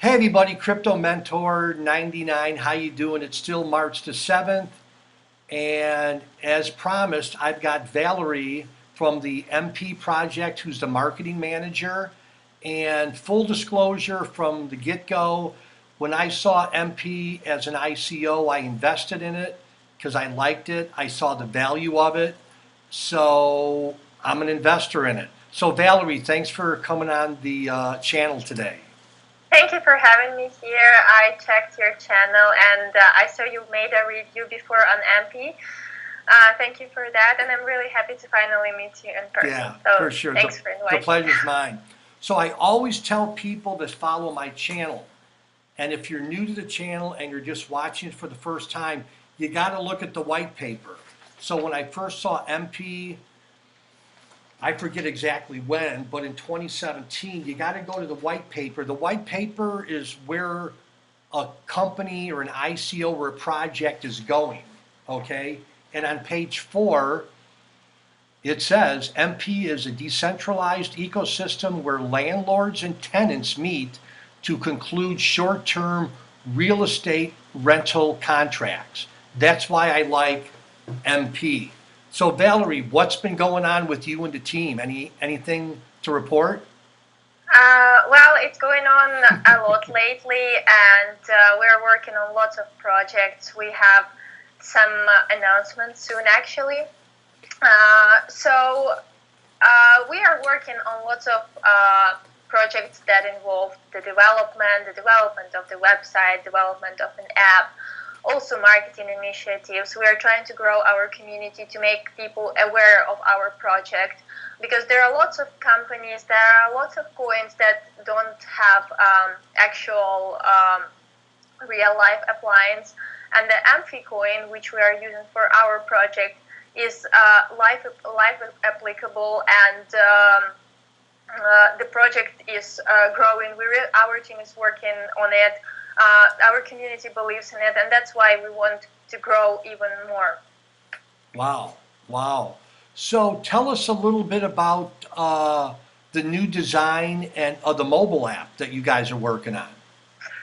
Hey everybody, Crypto Mentor 99. How you doing? It's still March the 7th, and as promised, I've got Valerie from the Emphy project who's the marketing manager. And full disclosure from the get-go, when I saw Emphy as an ICO, I invested in it because I liked it. I saw the value of it. So I'm an investor in it. So Valerie, thanks for coming on the channel today. Thank you for having me here. I checked your channel and I saw you made a review before on MP. Thank you for that, and I'm really happy to finally meet you in person. Yeah, So for sure. thanks for The inviting me. pleasure's mine. So I always tell people to follow my channel. And if you're new to the channel and you're just watching it for the first time, you got to look at the white paper. So when I first saw MP, I forget exactly when, but in 2017, you got to go to the white paper. The white paper is where a company or an ICO or a project is going, okay? And on page 4, it says MP is a decentralized ecosystem where landlords and tenants meet to conclude short-term real estate rental contracts. That's why I like MP. So Valerie, what's been going on with you and the team? Anything to report? Well, it's going on a lot lately, and we're working on lots of projects. We have some announcements soon, actually. So we are working on lots of projects that involve the development of the website, development of an app, also marketing initiatives. We are trying to grow our community to make people aware of our project because there are lots of companies, there are lots of coins that don't have actual real life appliance, and the Emphy coin, which we are using for our project, is life applicable, and the project is growing. Our team is working on it. Our community believes in it, and that's why we want to grow even more. Wow, wow. So tell us a little bit about the new design and the mobile app that you guys are working on.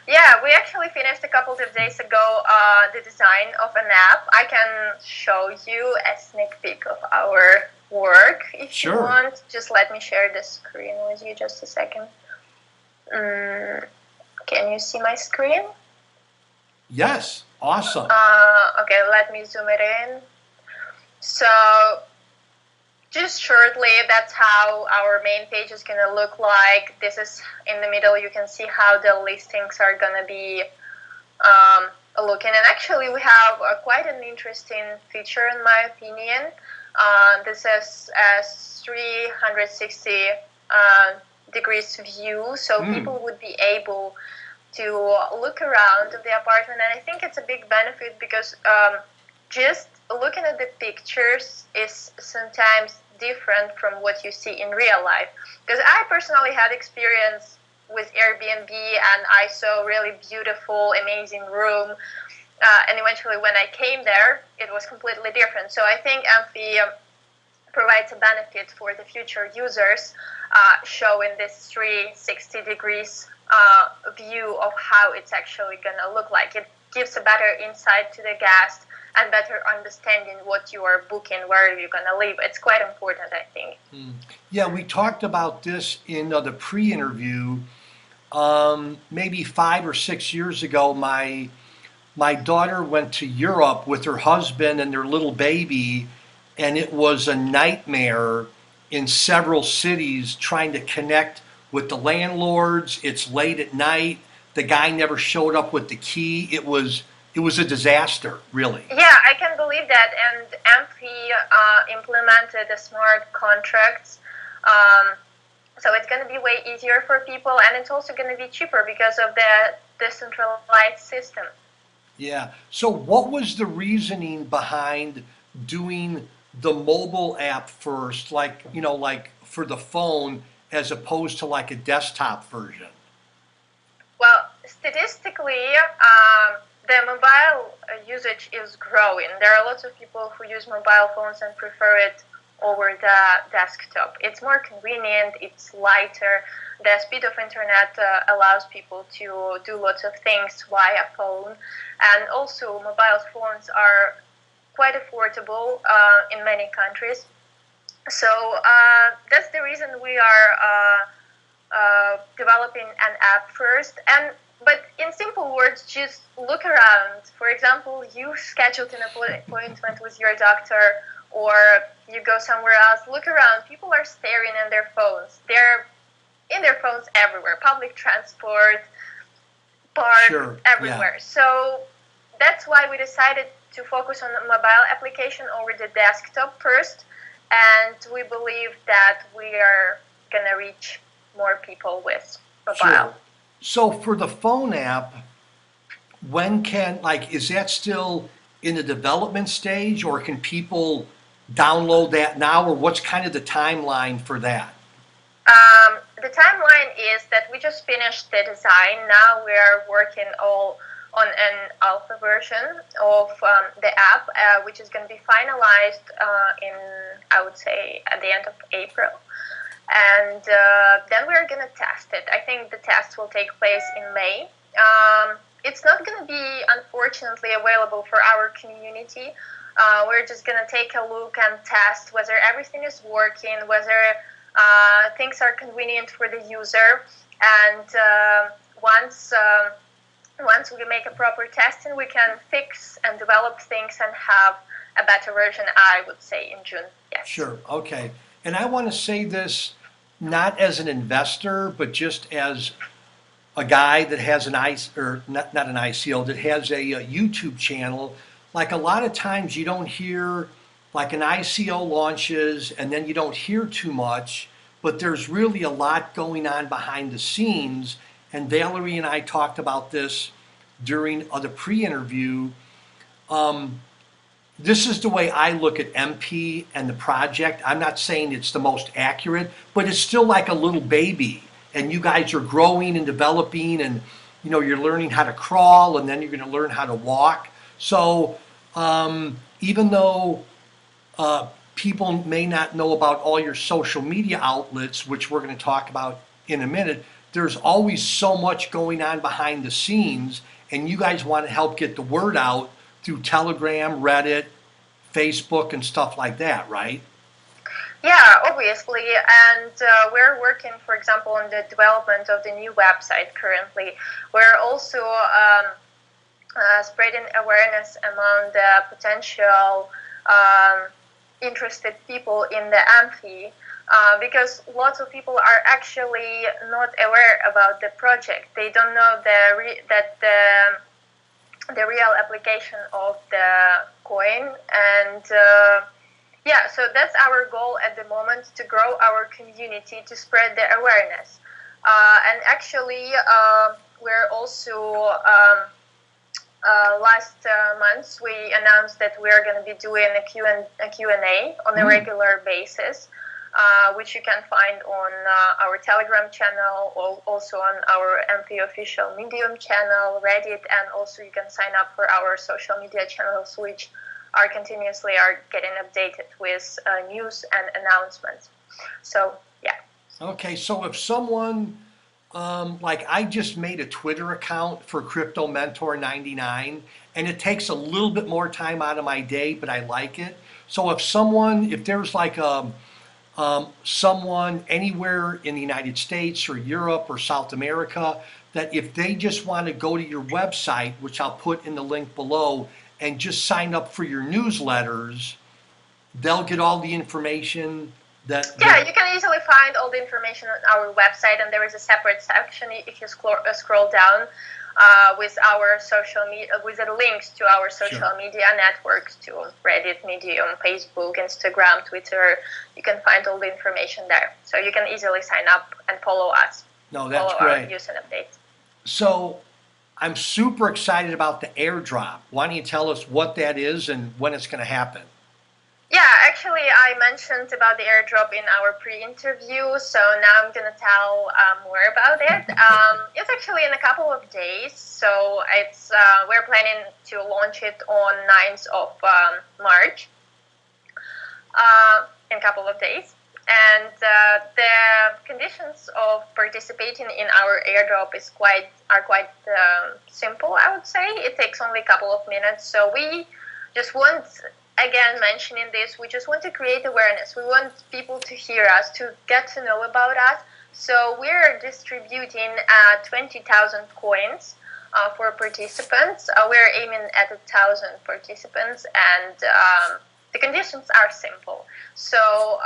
Yeah, we actually finished a couple of days ago the design of an app. I can show you a sneak peek of our work if you Sure. want. Just let me share the screen with you just a second. Can you see my screen? Yes, awesome. Okay, let me zoom it in. So just shortly, that's how our main page is going to look like. This is in the middle. You can see how the listings are going to be looking. And actually, we have quite an interesting feature, in my opinion. This is a 360 degrees view, so people would be able to look around the apartment. And I think it's a big benefit because just looking at the pictures is sometimes different from what you see in real life. Because I personally had experience with Airbnb, and I saw really beautiful, amazing room. And eventually, when I came there, it was completely different. So I think Emphy provides a benefit for the future users, showing this 360 degrees view of how it's actually going to look like. It gives a better insight to the guest and better understanding what you are booking, where you're going to live. It's quite important, I think. Yeah, we talked about this in the pre-interview. Maybe 5 or 6 years ago, my daughter went to Europe with her husband and their little baby, and it was a nightmare in several cities trying to connect with the landlords. It's late at night. The guy never showed up with the key. It was a disaster, really. Yeah, I can believe that. And Emphy implemented the smart contracts. So it's going to be way easier for people, and it's also going to be cheaper because of the decentralized system. Yeah. So what was the reasoning behind doing the mobile app first, like for the phone, as opposed to like a desktop version? Well, statistically, the mobile usage is growing. There are lots of people who use mobile phones and prefer it over the desktop. It's more convenient, it's lighter. The speed of internet allows people to do lots of things via phone, and also mobile phones are quite affordable in many countries. So that's the reason we are developing an app first. But in simple words, just look around. For example, you scheduled an appointment with your doctor, or you go somewhere else. Look around. People are staring at their phones. They're in their phones everywhere. Public transport, park, Sure. everywhere. Yeah. So that's why we decided to focus on the mobile application over the desktop first, and we believe that we are gonna reach more people with mobile. Sure. So for the phone app, when can, like, is that still in the development stage, or can people download that now, or what's kind of the timeline for that? The timeline is that we just finished the design. Now we are working all on an alpha version of the app, which is going to be finalized in, I would say, at the end of April. And then we're going to test it. I think the test will take place in May. It's not going to be, unfortunately, available for our community. We're just going to take a look and test whether everything is working, whether things are convenient for the user. And once we make a proper testing, we can fix and develop things and have a better version, I would say, in June. Yes. Sure. Okay. And I want to say this not as an investor, but just as a guy that has an or not an ICO, that has a YouTube channel. Like, a lot of times you don't hear, like, an ICO launches and then you don't hear too much, but there's really a lot going on behind the scenes. And Valerie and I talked about this during the pre-interview. This is the way I look at Empy and the project. I'm not saying it's the most accurate, but it's still like a little baby. And you guys are growing and developing, and you're learning how to crawl, and then you're going to learn how to walk. So even though people may not know about all your social media outlets, which we're going to talk about in a minute, there's always so much going on behind the scenes, and you guys want to help get the word out through Telegram, Reddit, Facebook, and stuff like that, right? Yeah, obviously, and we're working, for example, on the development of the new website currently. We're also spreading awareness among the potential interested people in the Emphy, because lots of people are actually not aware about the project. They don't know that the real application of the coin. And yeah, so that's our goal at the moment, to grow our community, to spread the awareness. And actually, we're also last month we announced that we're going to be doing a Q&A on a regular basis, which you can find on our Telegram channel, or also on our Emphy official Medium channel, Reddit, and also you can sign up for our social media channels, which are continuously getting updated with news and announcements. So yeah. Okay, so if someone, like, I just made a Twitter account for Crypto Mentor 99, and it takes a little bit more time out of my day, but I like it. So if there's like someone anywhere in the United States or Europe or South America, that if they just want to go to your website, which I'll put in the link below, and just sign up for your newsletters, they'll get all the information that... Yeah, you can easily find all the information on our website, and there is a separate section if you scroll down with our social media, with the links to our social media networks, to Reddit, Medium, Facebook, Instagram, Twitter. You can find all the information there, so you can easily sign up and follow us. No, that's follow great. Our news and updates. So I'm super excited about the airdrop. Why don't you tell us what that is and when it's going to happen? Yeah, actually, I mentioned about the airdrop in our pre-interview, so now I'm going to tell more about it. It's actually in a couple of days, so we're planning to launch it on 9th of March. in a couple of days. And the conditions of participating in our airdrop are quite simple, I would say. It takes only a couple of minutes. So we just want, again, mentioning this, we just want to create awareness. We want people to hear us, to get to know about us. So we're distributing 20,000 coins for participants. We're aiming at 1,000 participants, and the conditions are simple. So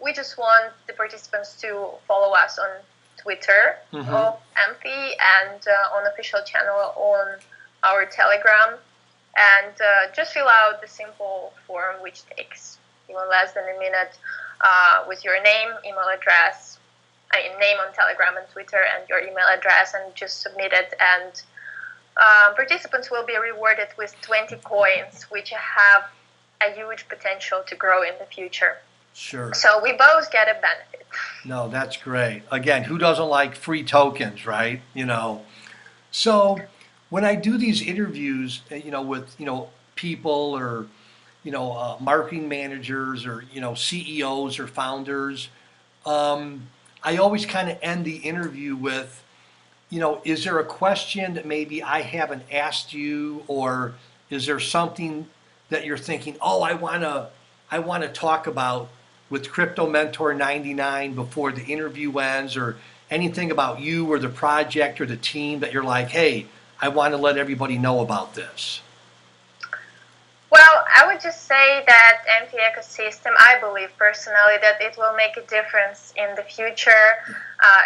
we just want the participants to follow us on Twitter of Emphy and on official channel on our Telegram, and just fill out the simple form, which takes even less than a minute, with your name, email address, name on Telegram and Twitter, and your email address, and just submit it. And participants will be rewarded with 20 coins, which have a huge potential to grow in the future. Sure. So we both get a benefit. No, that's great. Again, who doesn't like free tokens, right? You know, so when I do these interviews, with, people or, marketing managers or, CEOs or founders, I always kind of end the interview with, is there a question that maybe I haven't asked you, or is there something that you're thinking, oh, I want to talk about with Crypto Mentor 99 before the interview ends, or anything about you or the project or the team that you're like, hey, I want to let everybody know about this? Well, I would just say that Emphy ecosystem, I believe personally that it will make a difference in the future,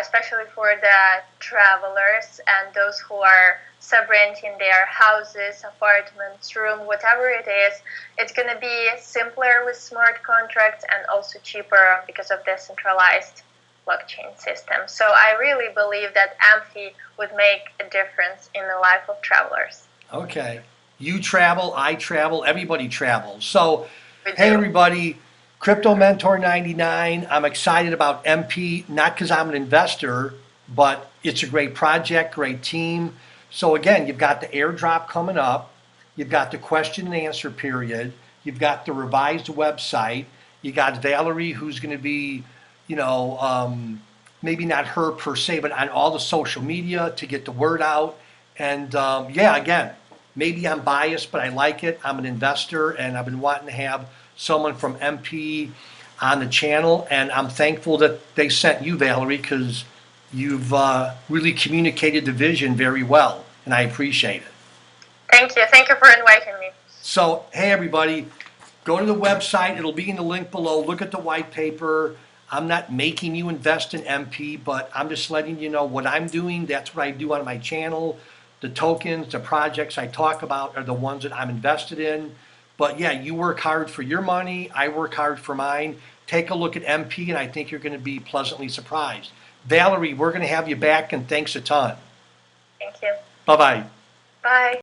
especially for the travelers and those who are sub-renting their houses, apartments, room, whatever it is. It's going to be simpler with smart contracts and also cheaper because of the centralized blockchain system. So I really believe that Emphy would make a difference in the life of travelers. Okay. You travel, I travel, everybody travels. So, hey everybody, Crypto Mentor 99, I'm excited about Emphy, not because I'm an investor, but it's a great project, great team. So again, you've got the airdrop coming up, you've got the question and answer period, you've got the revised website, you got Valerie, who's going to be, maybe not her per se, but on all the social media to get the word out. And yeah, again, maybe I'm biased, but I like it. I'm an investor, and I've been wanting to have someone from Emphy on the channel, and I'm thankful that they sent you, Valerie, because you've really communicated the vision very well, and I appreciate it. Thank you. Thank you for inviting me. So, hey, everybody, go to the website. It'll be in the link below. Look at the white paper. I'm not making you invest in Emphy, but I'm just letting you know what I'm doing. That's what I do on my channel. The tokens, the projects I talk about are the ones that I'm invested in. But yeah, you work hard for your money. I work hard for mine. Take a look at Emphy, and I think you're going to be pleasantly surprised. Valerie, we're going to have you back, and thanks a ton. Thank you. Bye-bye. Bye.